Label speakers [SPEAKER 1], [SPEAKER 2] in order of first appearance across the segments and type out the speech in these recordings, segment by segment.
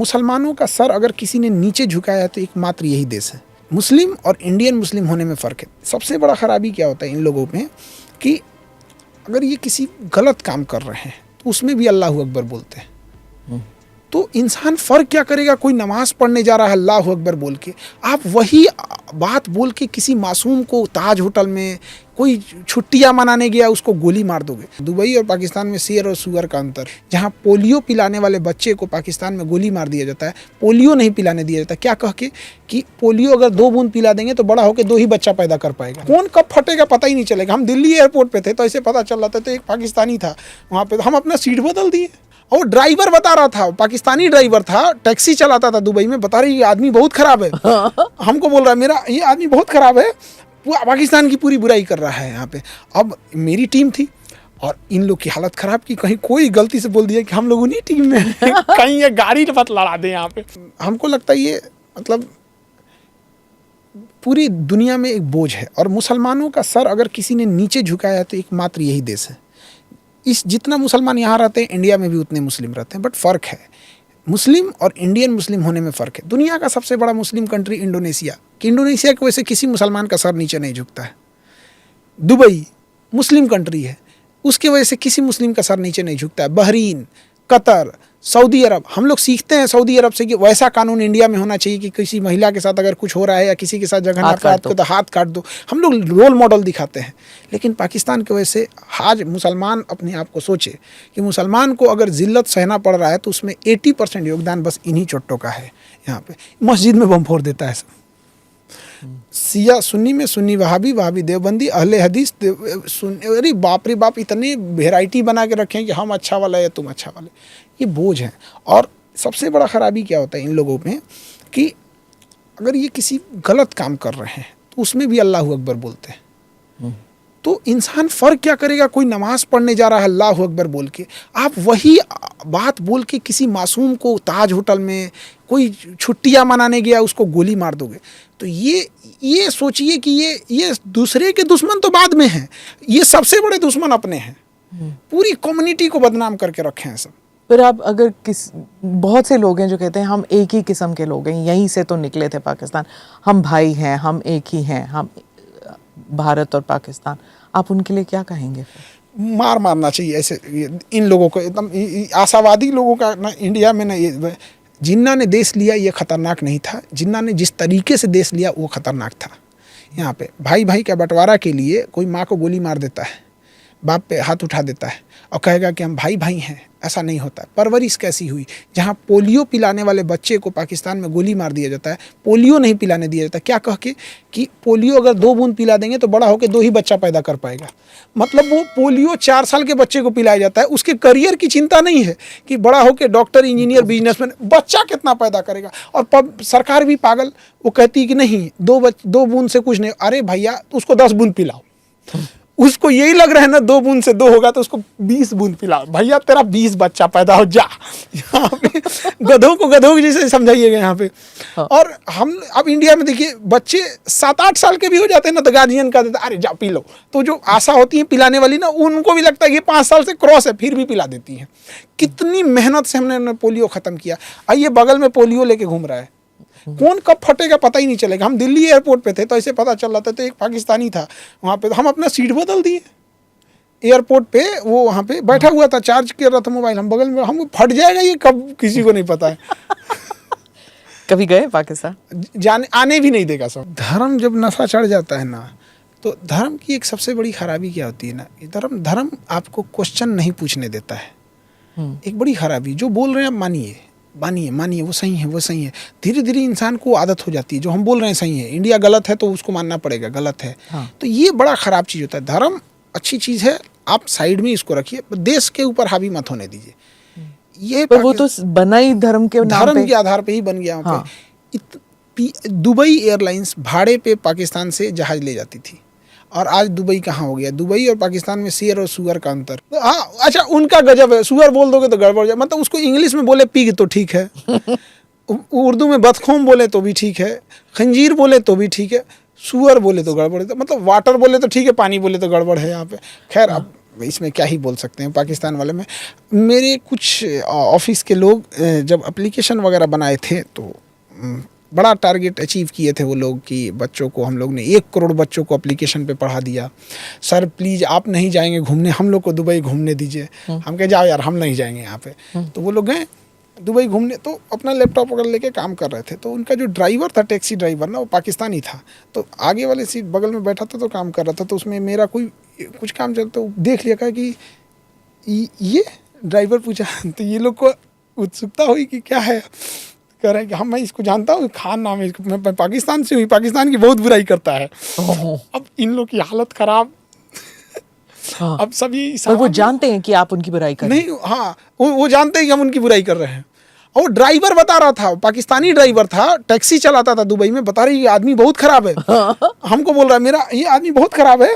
[SPEAKER 1] मुसलमानों का सर अगर किसी ने नीचे झुकाया है तो एकमात्र यही देश है। मुस्लिम और इंडियन मुस्लिम होने में फ़र्क है। सबसे बड़ा खराबी क्या होता है इन लोगों में कि अगर ये किसी गलत काम कर रहे हैं तो उसमें भी अल्लाह अकबर बोलते हैं। तो इंसान फ़र्क क्या करेगा, कोई नमाज पढ़ने जा रहा है अल्लाह अकबर बोल के, आप वही बात बोल के किसी मासूम को ताज होटल में कोई छुट्टियां मनाने गया उसको गोली मार दोगे। दुबई और पाकिस्तान में शेर और सुअर का अंतर, जहां पोलियो पिलाने वाले बच्चे को पाकिस्तान में गोली मार दिया जाता है, पोलियो नहीं पिलाने दिया जाता, क्या कह के कि पोलियो अगर 2 बूंद पिला देंगे तो बड़ा होकर 2 ही बच्चा पैदा कर पाएगा। कौन कब फटेगा पता ही नहीं चलेगा। हम दिल्ली एयरपोर्ट पे थे तो ऐसे पता चल रहा था, तो एक पाकिस्तानी था वहाँ पे, हम अपना सीट बदल दिए और ड्राइवर बता रहा था, पाकिस्तानी ड्राइवर था, टैक्सी चलाता था दुबई में, बता रही ये आदमी बहुत खराब है। हमको बोल रहा है मेरा ये आदमी बहुत खराब है, पाकिस्तान की पूरी बुराई कर रहा है यहाँ पे। अब मेरी टीम थी और इन लोग की हालत खराब की, कहीं कोई गलती से बोल दिया कि हम लोग उन्हीं टीम में हैं, कहीं ये गाड़ी मत लड़ा दें यहाँ पे। हमको लगता है ये मतलब पूरी दुनिया में एक बोझ है और मुसलमानों का सर अगर किसी ने नीचे झुकाया है तो एकमात्र यही देश है। इस जितना मुसलमान यहाँ रहते हैं इंडिया में भी उतने मुस्लिम रहते हैं, बट फ़र्क है मुस्लिम और इंडियन मुस्लिम होने में फ़र्क है। दुनिया का सबसे बड़ा मुस्लिम कंट्री इंडोनेशिया, कि इंडोनेशिया की वजह से किसी मुसलमान का सर नीचे नहीं झुकता है। दुबई मुस्लिम कंट्री है, उसके वजह से किसी मुस्लिम का सर नीचे नहीं झुकता है। बहरीन, कतर, सऊदी अरब, हम लोग सीखते हैं सऊदी अरब से कि वैसा कानून इंडिया में होना चाहिए कि किसी महिला के साथ अगर कुछ हो रहा है या किसी के साथ जगह तो हाथ काट दो। हम लोग रोल मॉडल दिखाते हैं। लेकिन पाकिस्तान की वजह से आज मुसलमान अपने आप को सोचे कि मुसलमान को अगर जिल्लत सहना पड़ रहा है तो उसमें 80% योगदान बस इन्हीं चोट्टों का है। यहाँ पे मस्जिद में बम फोड़ देता है सब, सिया सुन्नी में सुन्नी वहाबी, वहाबी देवबंदी, अहले हदीस अरे बाप रे बाप, इतने वेराइटी बना के रखे हैं कि हम अच्छा वाला है या तुम अच्छा वाले। ये बोझ है। और सबसे बड़ा खराबी क्या होता है इन लोगों में कि अगर ये किसी गलत काम कर रहे हैं तो उसमें भी अल्लाह अकबर बोलते हैं। तो इंसान फ़र्क क्या करेगा, कोई नमाज पढ़ने जा रहा है अल्लाह अकबर बोल के, आप वही बात बोल के किसी मासूम को ताज होटल में कोई छुट्टियां मनाने गया उसको गोली मार दोगे। तो ये सोचिए कि ये दूसरे के दुश्मन तो बाद में हैं, ये सबसे बड़े दुश्मन अपने हैं। पूरी कम्युनिटी को बदनाम करके रखे हैं सब।
[SPEAKER 2] पर आप अगर बहुत से लोग हैं जो कहते हैं हम एक ही किस्म के लोग हैं, यहीं से तो निकले थे पाकिस्तान, हम भाई हैं, हम एक ही हैं, हम भारत और पाकिस्तान, आप उनके लिए क्या कहेंगे?
[SPEAKER 1] मारना चाहिए ऐसे इन लोगों को, एकदम आशावादी लोगों का ना इंडिया में ना। जिन्ना ने देश लिया ये खतरनाक नहीं था, जिन्ना ने जिस तरीके से देश लिया वो खतरनाक था। यहाँ पे भाई भाई का बंटवारा के लिए कोई माँ को गोली मार देता है, बाप पे हाथ उठा देता है और कहेगा कि हम भाई भाई हैं, ऐसा नहीं होता। परवरिश कैसी हुई, जहाँ पोलियो पिलाने वाले बच्चे को पाकिस्तान में गोली मार दिया जाता है, पोलियो नहीं पिलाने दिया जाता, क्या कह के कि पोलियो अगर 2 बूंद पिला देंगे तो बड़ा होकर 2 ही बच्चा पैदा कर पाएगा। मतलब वो पोलियो 4 साल के बच्चे को पिलाया जाता है, उसके करियर की चिंता नहीं है कि बड़ा होकर डॉक्टर, इंजीनियर, बिजनेसमैन, बच्चा कितना पैदा करेगा। और सरकार भी पागल, वो कहती है कि नहीं 2 बूंद से कुछ नहीं। अरे भैया उसको 10 बूंद पिलाओ, उसको यही लग रहा है ना 2 बूंद से 2 होगा तो उसको 20 बूंद पिलाओ। भैया तेरा 20 बच्चा पैदा हो जा। यहाँ पे गधों को गधों जैसे समझाइएगा यहाँ पे। हाँ। और हम अब इंडिया में देखिए बच्चे 7-8 साल के भी हो जाते हैं ना तो गार्जियन का देता अरे जा पी लो। तो जो आशा होती है पिलाने वाली ना, उनको भी लगता है कि 5 साल से क्रॉस है, फिर भी पिला देती हैं। कितनी मेहनत से हमने पोलियो ख़त्म किया। आइए बगल में पोलियो लेके घूम रहा है, कौन कब फटेगा पता ही नहीं चलेगा। हम दिल्ली एयरपोर्ट पे थे तो ऐसे पता चल रहा था, तो एक पाकिस्तानी था वहाँ पे, हम अपना सीट बदल दिए एयरपोर्ट पे, वो वहाँ पे बैठा हुआ था, चार्ज कर रहा था मोबाइल, हम बगल में, हम फट जाएगा ये कब किसी को नहीं पता है।
[SPEAKER 2] कभी गए पाकिस्तान?
[SPEAKER 1] जाने आने भी नहीं देगा सब। धर्म जब नशा चढ़ जाता है ना, तो धर्म की एक सबसे बड़ी खराबी क्या होती है ना, धर्म आपको क्वेश्चन नहीं पूछने देता है। एक बड़ी खराबी, जो बोल रहे हैं आप मानिए, वो सही है। धीरे धीरे इंसान को आदत हो जाती है, जो हम बोल रहे हैं सही है, इंडिया गलत है तो उसको मानना पड़ेगा गलत है। हाँ। तो ये बड़ा ख़राब चीज़ होता है। धर्म अच्छी चीज़ है, आप साइड में इसको रखिए, देश के ऊपर हावी मत होने दीजिए। ये
[SPEAKER 2] पर वो तो बना ही धर्म के
[SPEAKER 1] आधार पे ही बन गया। हाँ। दुबई एयरलाइंस भाड़े पे पाकिस्तान से जहाज़ ले जाती थी, और आज दुबई कहाँ हो गया। दुबई और पाकिस्तान में शेर और सुअर का अंतर। हाँ अच्छा, उनका गजब है, सुअर बोल दोगे तो गड़बड़ जाए। मतलब उसको इंग्लिश में बोले पिग तो ठीक है, उर्दू में बदखोम बोले तो भी ठीक है, खंजीर बोले तो भी ठीक है, सुअर बोले तो गड़बड़ है। मतलब वाटर बोले तो ठीक है, पानी बोले तो गड़बड़ है यहाँ पे। खैर अब इसमें क्या ही बोल सकते हैं पाकिस्तान वाले में। मेरे कुछ ऑफिस के लोग जब एप्लीकेशन वगैरह बनाए थे तो बड़ा टारगेट अचीव किए थे वो लोग कि बच्चों को हम लोग ने 1 करोड़ बच्चों को एप्लीकेशन पे पढ़ा दिया। सर प्लीज़ आप नहीं जाएंगे घूमने, हम लोग को दुबई घूमने दीजिए। हम कहे जाओ यार हम नहीं जाएंगे यहाँ पे। तो वो लोग गए दुबई घूमने, तो अपना लैपटॉप वगैरह लेके काम कर रहे थे। तो उनका जो ड्राइवर था, टैक्सी ड्राइवर ना, वो पाकिस्तानी था। तो आगे वाले सीट बगल में बैठा था तो काम कर रहा था। तो उसमें मेरा कोई कुछ काम चलता तो देख लिया, कहा कि ये ड्राइवर पूछा तो ये लोग को उत्सुकता हुई कि क्या है। कह रहे हैं कि हाँ मैं इसको जानता हूँ, खान नाम है इसको, मैं पाकिस्तान से हुई, पाकिस्तान की बहुत बुराई करता है। अब इन लोग की हालत खराब।
[SPEAKER 2] हाँ।
[SPEAKER 1] अब सभी
[SPEAKER 2] और वो जानते हैं कि आप उनकी बुराई कर रहे हैं?
[SPEAKER 1] नहीं, हाँ वो जानते हैं कि हम उनकी बुराई कर रहे हैं। और वो ड्राइवर बता रहा था, पाकिस्तानी ड्राइवर था, टैक्सी चलाता था दुबई में, बता रही ये आदमी बहुत खराब है। हमको बोल रहा है मेरा ये आदमी बहुत खराब है,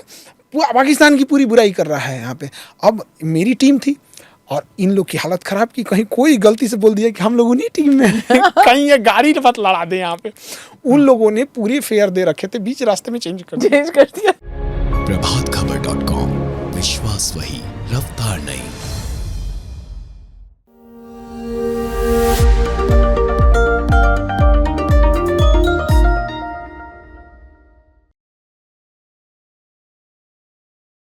[SPEAKER 1] पाकिस्तान की पूरी बुराई कर रहा है यहाँ पे। अब मेरी टीम थी और इन लोग की हालत खराब की, कहीं कोई गलती से बोल दिया कि हम लोग उन्हीं टीम में हैं, कहीं ये गाड़ी मत लड़ा दे यहाँ पे। उन लोगों ने पूरे फेयर दे रखे थे, बीच रास्ते में चेंज कर दिया।
[SPEAKER 3] प्रभातखबर.com, विश्वास वही, रफ्तार नहीं।